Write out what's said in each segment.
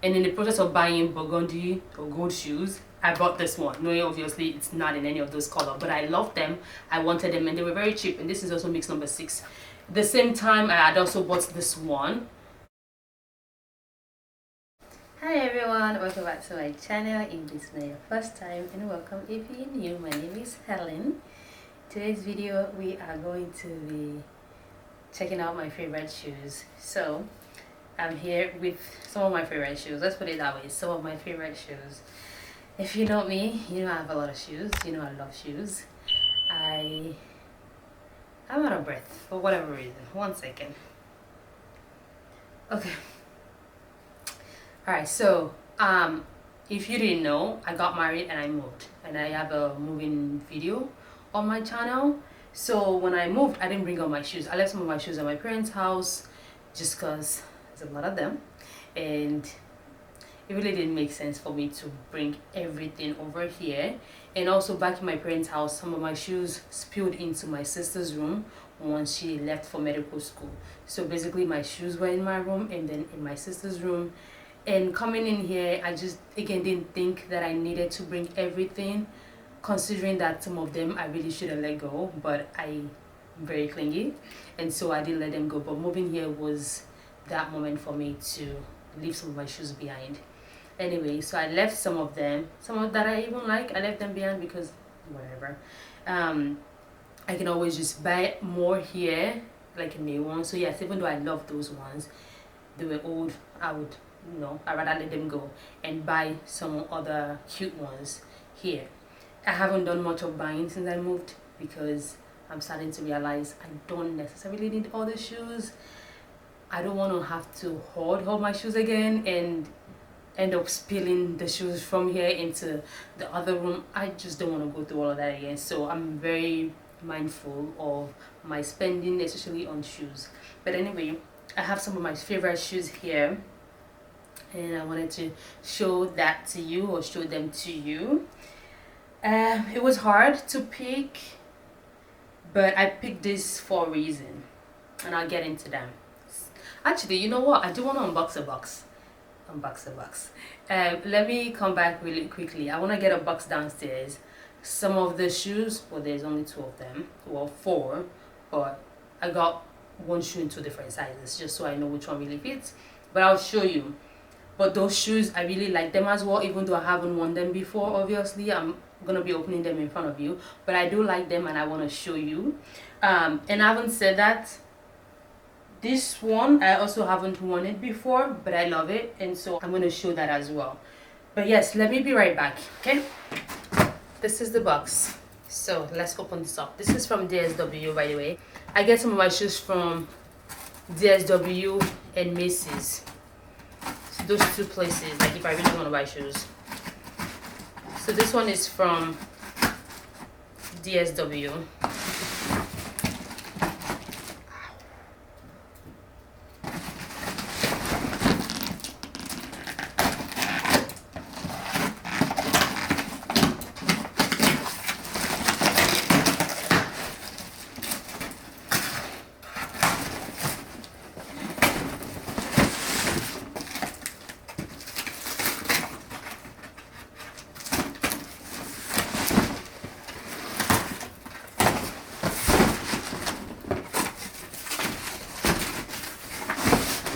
And in the process of buying burgundy or gold shoes, I bought this one, knowing obviously it's not in any of those colors, but I loved them. I wanted them and they were very cheap. And this is also mix number 6. At the same time, I had also bought this one. Hi everyone, welcome back to my channel. If this is your first time, and welcome if you're new. My name is Helen. Today's video we are going to be checking out my favorite shoes. So I'm here with some of my favorite shoes. Let's put it that way, some of my favorite shoes. If you know me, you know I have a lot of shoes. You know I love shoes. I'm out of breath for whatever reason. 1 second. Okay. Alright, so if you didn't know, I got married and I moved, and I have a moving video on my channel. So when I moved, I didn't bring all my shoes. I left some of my shoes at my parents' house just because there's a lot of them, and it really didn't make sense for me to bring everything over here. And also back in my parents' house, some of my shoes spilled into my sister's room once she left for medical school. So basically my shoes were in my room and then in my sister's room. And coming in here, I just again didn't think that I needed to bring everything, considering that some of them I really should have let go, but I'm very clingy and so I didn't let them go. But moving here was that moment for me to leave some of my shoes behind. Anyway, so I left some of them, some of that I even like, I left them behind because whatever. I can always just buy more here, like in May 1. So yes, even though I love those ones, they were old, I would, you know, I'd rather let them go and buy some other cute ones here. I haven't done much of buying since I moved because I'm starting to realize I don't necessarily need all the shoes. I don't want to have to hoard all my shoes again and end up spilling the shoes from here into the other room. I just don't want to go through all of that again. So I'm very mindful of my spending, especially on shoes. But anyway, I have some of my favorite shoes here and I wanted to show that to you, or show them to you. It was hard to pick, but I picked this for a reason and I'll get into them. Actually, you know what, I do want to unbox a box. Let me come back really quickly. I want to get a box downstairs. Some of the shoes, well, there's only 2 of them, well 4, but I got one shoe in 2 different sizes just so I know which one really fits, but I'll show you. But those shoes, I really like them as well, even though I haven't worn them before. Obviously I'm gonna be opening them in front of you, but I do like them and I want to show you. And I haven't said that this one I also haven't worn it before, but I love it, and so I'm going to show that as well. But yes, let me be right back. Okay, this is the box, so let's open this up. This is from DSW, by the way. I get some of my shoes from DSW and Macy's, so those 2 places, like if I really want to buy shoes. So this one is from DSW.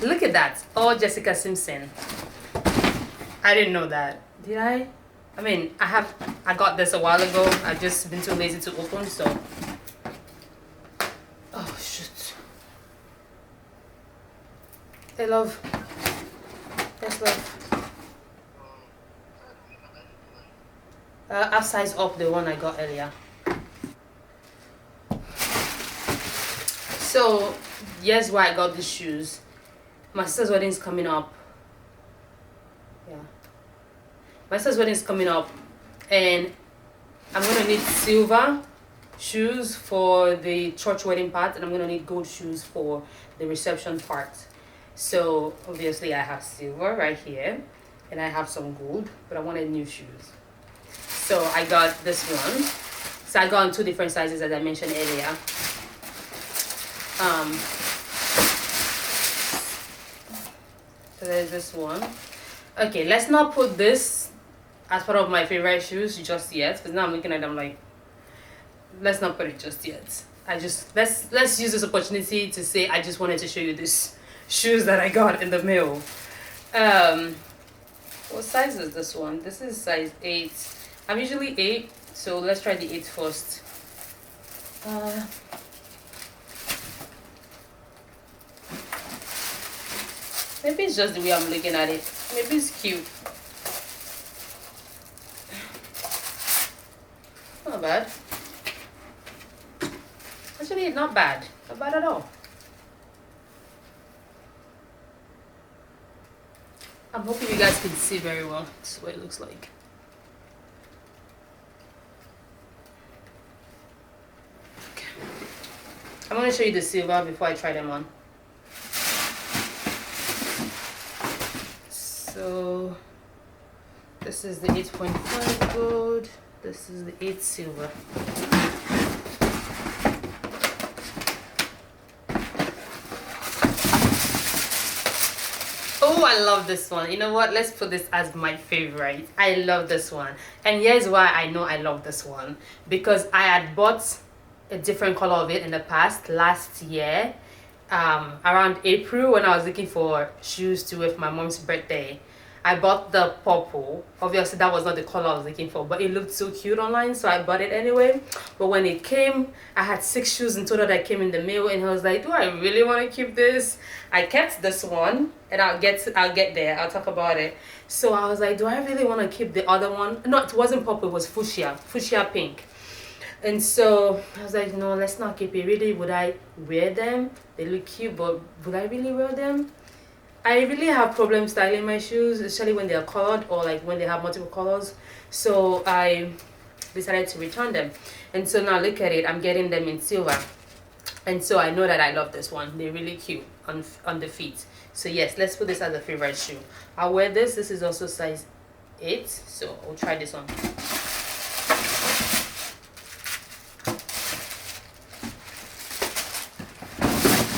Look at that. Oh, Jessica Simpson. I didn't know that. Did I? I mean, I got this a while ago. I've just been too lazy to open, so. Oh, shoot. Hey, love. Yes, love. I've sized up the one I got earlier. So, here's why I got these shoes. My sister's wedding is coming up. Yeah. My sister's wedding is coming up, and I'm gonna need silver shoes for the church wedding part, and I'm gonna need gold shoes for the reception part. So obviously I have silver right here, and I have some gold, but I wanted new shoes. So I got this one. So I got in 2 different sizes, as I mentioned earlier. So there's this one. Okay, let's not put this as part of my favorite shoes just yet, because now I'm looking at them like, let's not put it just yet. I just let's use this opportunity to say I just wanted to show you this shoes that I got in the mail. What size is this one? This is size 8. I'm usually 8, so let's try the 8 first. Maybe it's just the way I'm looking at it. Maybe it's cute. Not bad. Actually, not bad. Not bad at all. I'm hoping you guys can see very well. This is what it looks like. Okay. I'm going to show you the silver before I try them on. So this is the 8.5 gold. This is the 8 silver. Oh, I love this one. You know what? Let's put this as my favorite. I love this one. And here's why I know I love this one. Because I had bought a different color of it in the past, last year. Around April, when I was looking for shoes to wear for my mom's birthday. I bought the purple. Obviously that was not the color I was looking for, but it looked so cute online, so I bought it anyway. But when it came, I had 6 shoes in total that came in the mail, and I was like, do I really want to keep this? I kept this one, and I'll get there, I'll talk about it. So I was like, do I really want to keep the other one? No, it wasn't purple, it was fuchsia pink. And so I was like, no, let's not keep it. Really, would I wear them? They look cute, but would I really wear them? I really have problems styling my shoes, especially when they are colored or like when they have multiple colors. So I decided to return them. And so now look at it, I'm getting them in silver. And so I know that I love this one. They're really cute on the feet. So yes, let's put this as a favorite shoe. I'll wear this. This is also size 8. So I'll try this on.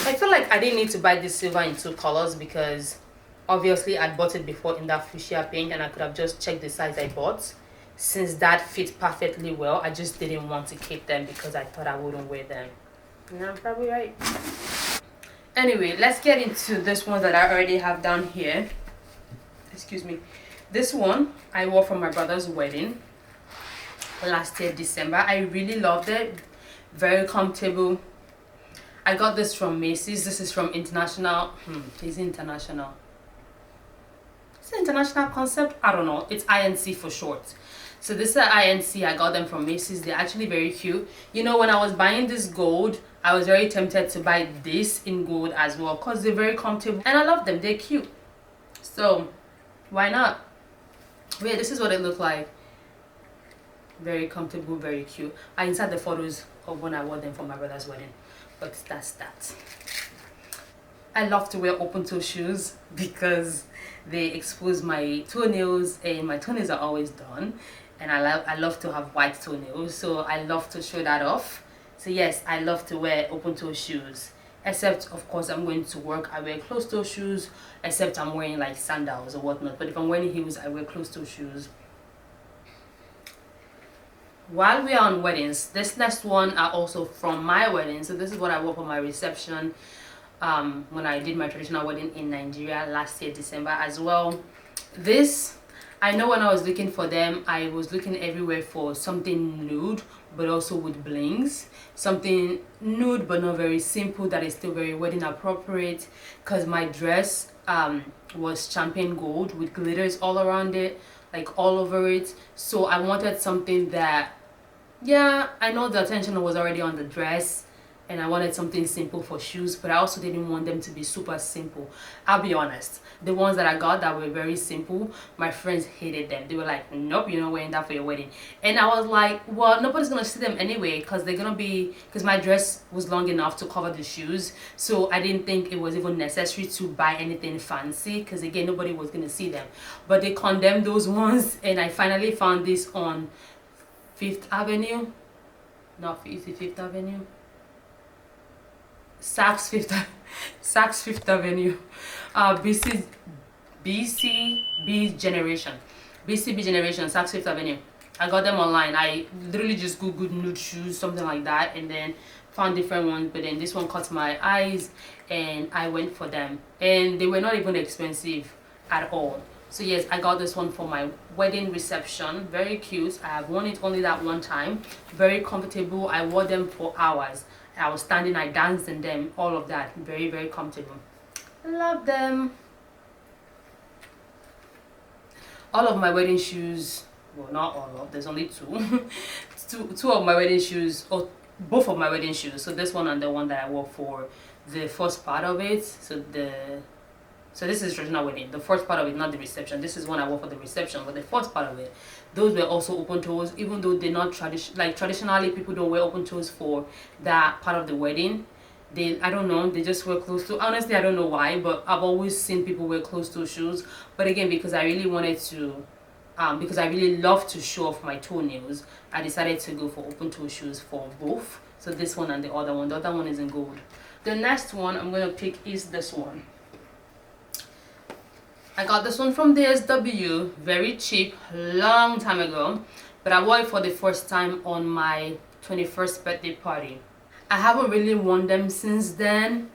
I feel like I didn't need to buy this silver in 2 colors because obviously I bought it before in that fuchsia pink, and I could have just checked the size I bought. Since that fit perfectly well, I just didn't want to keep them because I thought I wouldn't wear them. And I'm probably right. Anyway, let's get into this one that I already have down here. Excuse me. This one I wore for my brother's wedding last year, December. I really loved it. Very comfortable. I got this from Macy's. This is from International. Is it International? Is it International Concept? I don't know. It's INC for short. So this is INC. I got them from Macy's. They're actually very cute. You know, when I was buying this gold, I was very tempted to buy this in gold as well because they're very comfortable and I love them. They're cute. So why not? Wait, this is what it looked like. Very comfortable, very cute. I insert the photos of when I wore them for my brother's wedding. But that's that. I love to wear open toe shoes because they expose my toenails, and my toenails are always done, and I love to have white toenails, so I love to show that off. So yes, I love to wear open toe shoes, except of course I'm going to work, I wear closed toe shoes, except I'm wearing like sandals or whatnot. But if I'm wearing heels, I wear closed toe shoes. While we are on weddings, this next one are also from my wedding. So this is what I wore for my reception when I did my traditional wedding in Nigeria last year, December as well. This, I know when I was looking for them, I was looking everywhere for something nude but also with blings. Something nude but not very simple, that is still very wedding appropriate, because my dress was champagne gold with glitters all around it, like all over it. So I wanted something that, yeah, I know the attention was already on the dress and I wanted something simple for shoes, but I also didn't want them to be super simple. I'll be honest, the ones that I got that were very simple, my friends hated them. They were like, nope, you're not wearing that for your wedding. And I was like, well, nobody's gonna see them anyway because they're gonna be, because my dress was long enough to cover the shoes. So I didn't think it was even necessary to buy anything fancy because again, nobody was gonna see them. But they condemned those ones, and I finally found this on 5th Avenue. Not, is it 5th Avenue? Saks Fifth Avenue. BCB Generation. BCB Generation, Saks Fifth Avenue. I got them online. I literally just googled nude shoes, something like that, and then found different ones, but then this one caught my eyes and I went for them, and they were not even expensive at all. So yes, I got this one for my wedding reception. Very cute. I have worn it only that one time. Very comfortable. I wore them for hours. I was standing, I danced in them, all of that. Very, very comfortable. Love them. All of my wedding shoes, well, not all of, there's only two. two of my wedding shoes, or both of my wedding shoes, so this one and the one that I wore for the first part of it, so this is traditional wedding, the first part of it, not the reception. This is one I wore for the reception, but the first part of it, those were also open toes, even though they're not traditionally people don't wear open toes for that part of the wedding. I don't know, they just wear closed toe. Honestly, I don't know why, but I've always seen people wear closed toe shoes. But again, because I really wanted to because I really love to show off my toenails, I decided to go for open toe shoes for both. So this one and the other one. The other one is in gold. The next one I'm going to pick is this one. I got this one from DSW, very cheap, long time ago. But I wore it for the first time on my 21st birthday party. I haven't really worn them since then.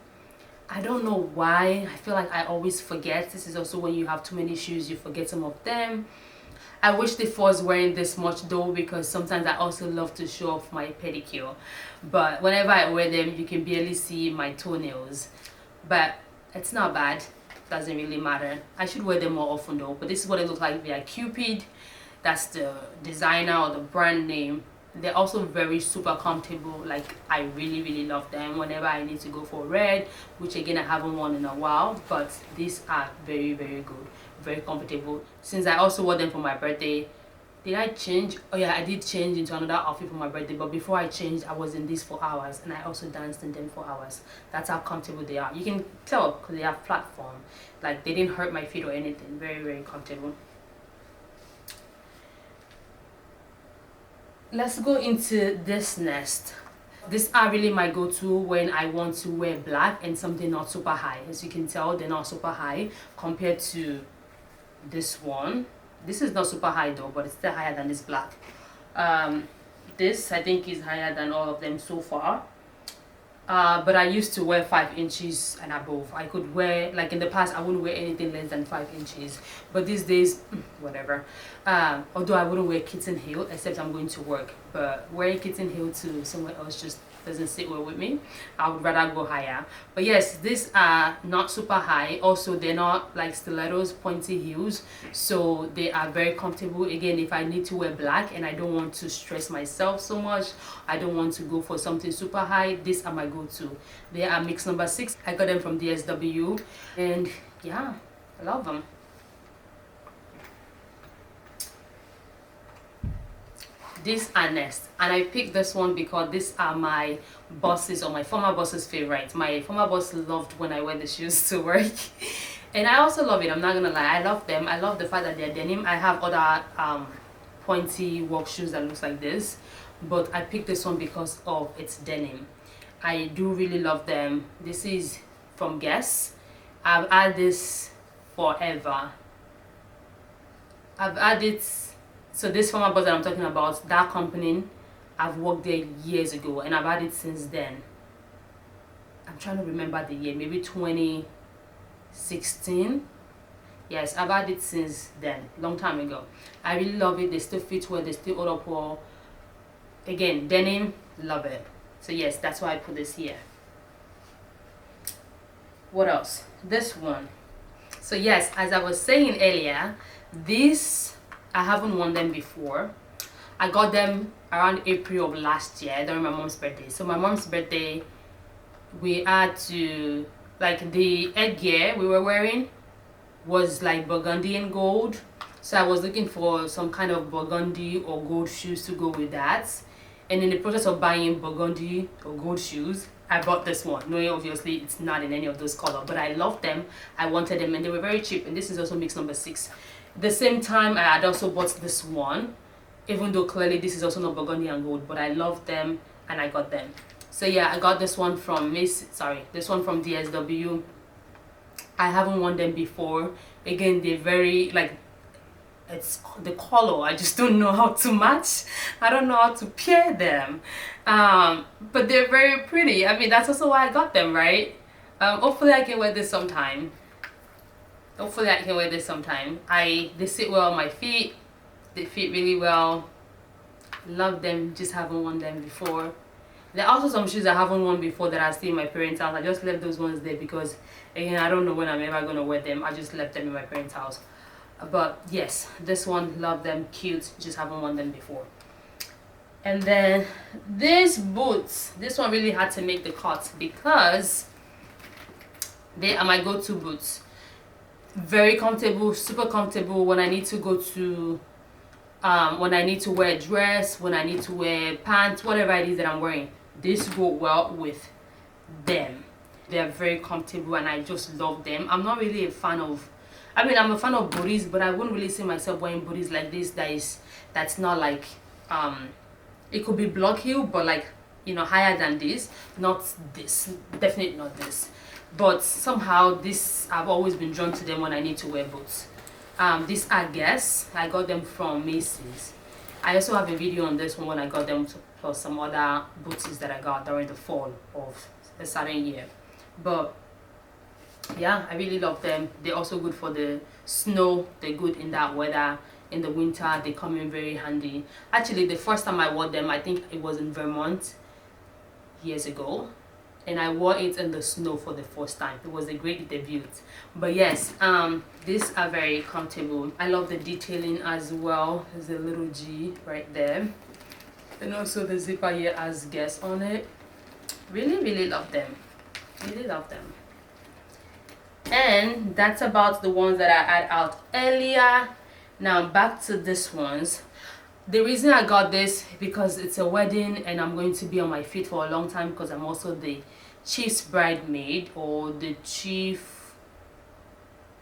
I don't know why. I feel like I always forget. This is also when you have too many shoes, you forget some of them. I wish the was wearing this much though, because sometimes I also love to show off my pedicure, but whenever I wear them you can barely see my toenails, but it's not bad, doesn't really matter. I should wear them more often though. But this is what they look like. They are Cupid, that's the designer or the brand name. They're also very super comfortable. Like, I really love them whenever I need to go for red, which again I haven't worn in a while, but these are very good, very comfortable. Since I also wore them for my birthday, did I change? Oh yeah, I did change into another outfit for my birthday, but before I changed I was in these for hours, and I also danced in them for hours. That's how comfortable they are. You can tell because they have platform, like they didn't hurt my feet or anything. Very comfortable. Let's go into this next. These are really my go-to when I want to wear black and something not super high. As you can tell, they're not super high compared to this one. This is not super high though, but it's still higher than this black. This I think is higher than all of them so far. But I used to wear 5 inches and above. I could wear, like in the past I wouldn't wear anything less than 5 inches, but these days whatever. Although I wouldn't wear kitten heel except I'm going to work, but wearing kitten heel to somewhere else just doesn't sit well with me. I would rather go higher. But yes, these are not super high. Also, they're not like stilettos, pointy heels, so they are very comfortable. Again, if I need to wear black and I don't want to stress myself so much, I don't want to go for something super high, these are my go-to. They are mix number 6. I got them from DSW, and yeah, I love them. These are next, and I picked this one because these are my boss's, or my former boss's favorite. My former boss loved when I wear the shoes to work and I also love it. I'm not gonna lie, I love them. I love the fact that they're denim. I have other pointy work shoes that looks like this, but I picked this one because of its denim. I do really love them. This is from Guess. I've had this forever. I've had it. So this former boss that I'm talking about, that company, I've worked there years ago and I've had it since then. I'm trying to remember the year, maybe 2016. Yes, I've had it since then, long time ago. I really love it. They still fit well, they still hold up well. Again, denim, love it. So yes, that's why I put this here. What else? This one. So yes, as I was saying earlier, these I haven't worn them before. I got them around April of last year during my mom's birthday. So my mom's birthday, we had to, like, the headgear we were wearing was like burgundy and gold. So I was looking for some kind of burgundy or gold shoes to go with that. And in the process of buying burgundy or gold shoes, I bought this one, knowing obviously it's not in any of those colors, but I loved them. I wanted them and they were very cheap, and this is also mix number 6. The same time I had also bought this one, even though clearly this is also not burgundy and gold, but I loved them and I got them. So yeah, I got this one from this one from DSW. I haven't worn them before. Again, they're very like, it's the color, I just don't know how to match. I don't know how to pair them, but they're very pretty. I mean, that's also why I got them, right? Hopefully I can wear this sometime. Hopefully I can wear this sometime. They sit well on my feet, they fit really well. Love them, just haven't worn them before. There are also some shoes I haven't worn before that I see in my parents' house. I just left those ones there because, again, I don't know when I'm ever going to wear them. I just left them in my parents' house. But yes, this one, love them, cute, just haven't worn them before. And then these boots, this one really had to make the cut because they are my go-to boots. Very comfortable, super comfortable when I need to go to when I need to wear a dress, when I need to wear pants, whatever it is that I'm wearing. These go well with them. They're very comfortable and I just love them. I'm not really a fan of, I mean, I'm a fan of booties, but I wouldn't really see myself wearing booties like this. That's not like it could be block heel, but like, you know, higher than this. Not this, definitely not this. But somehow this, I've always been drawn to them when I need to wear boots. These are Guess. I got them from Macy's. I also have a video on this one when I got them, plus some other booties that I got during the fall of a certain year. But yeah, I really love them. They're also good for the snow. They're good in that weather. In the winter, they come in very handy. Actually, the first time I wore them, I think it was in Vermont years ago, and I wore it in the snow for the first time. It was a great debut. But yes, these are very comfortable. I love the detailing as well. There's a little G right there, and also the zipper here has Guess on it. Really love them. Really love them. And that's about the ones that I had out earlier. Now back to these ones. The reason I got this because it's a wedding and I'm going to be on my feet for a long time, because I'm also the chief's bridesmaid, or the chief,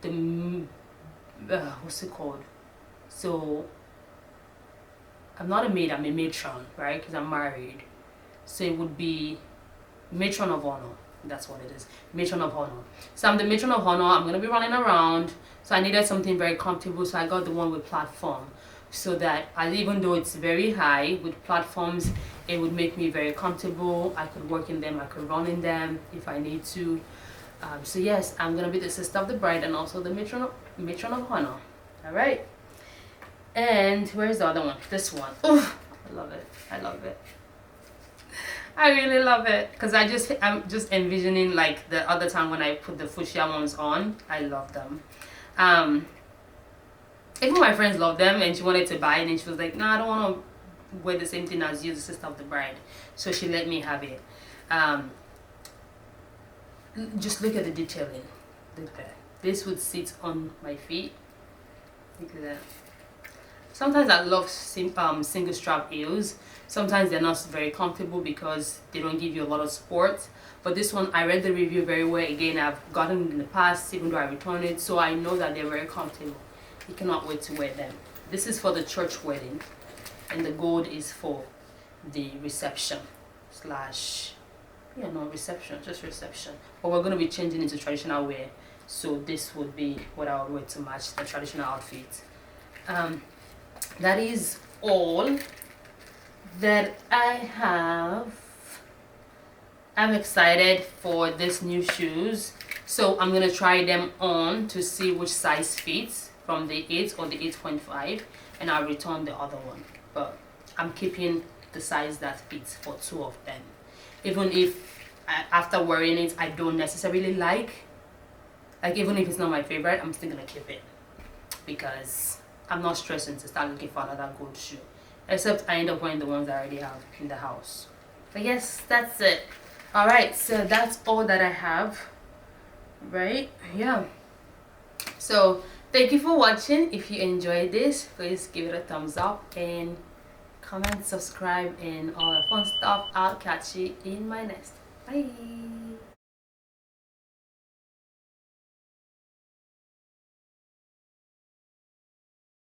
what's it called? So I'm not a maid, I'm a matron, right? Because I'm married. So it would be matron of honor. That's what it is, matron of honor. So I'm the matron of honor. I'm gonna be running around, so I needed something very comfortable, so I got the one with platform, so that even though it's very high with platforms, it would make me very comfortable. I could work in them, I could run in them if I need to. So yes, I'm gonna be the sister of the bride and also the matron of honor. All right. And where's the other one? This one. Oh, I love it. I love it. I really love it, because I'm just envisioning like the other time when I put the fuchsia ones on. I love them. Even my friends love them, and she wanted to buy it, and she was like, no, I don't want to wear the same thing as you, the sister of the bride. So she let me have it. Just look at the detailing. Look at that. This would sit on my feet. Look at that. Sometimes I love single strap heels. Sometimes they're not very comfortable because they don't give you a lot of support. But this one, I read the review very well. Again, I've gotten it in the past, even though I returned it. So I know that they're very comfortable. You cannot wait to wear them. This is for the church wedding. And the gold is for the reception reception, just reception. But we're going to be changing into traditional wear. So this would be what I would wear to match the traditional outfit. That is all that I have. I'm excited for these new shoes, so I'm gonna try them on to see which size fits from the 8 or the 8.5, and I'll return the other one. But I'm keeping the size that fits for 2 of them, even if after wearing it I don't necessarily like even if it's not my favorite, I'm still gonna keep it, because I'm not stressing to start looking for another gold shoe, except I end up wearing the ones I already have in the house. But yes, that's it. All right, so that's all that I have, right? Yeah. So thank you for watching. If you enjoyed this, please give it a thumbs up and comment, subscribe, and all the fun stuff. I'll catch you in my next. Bye.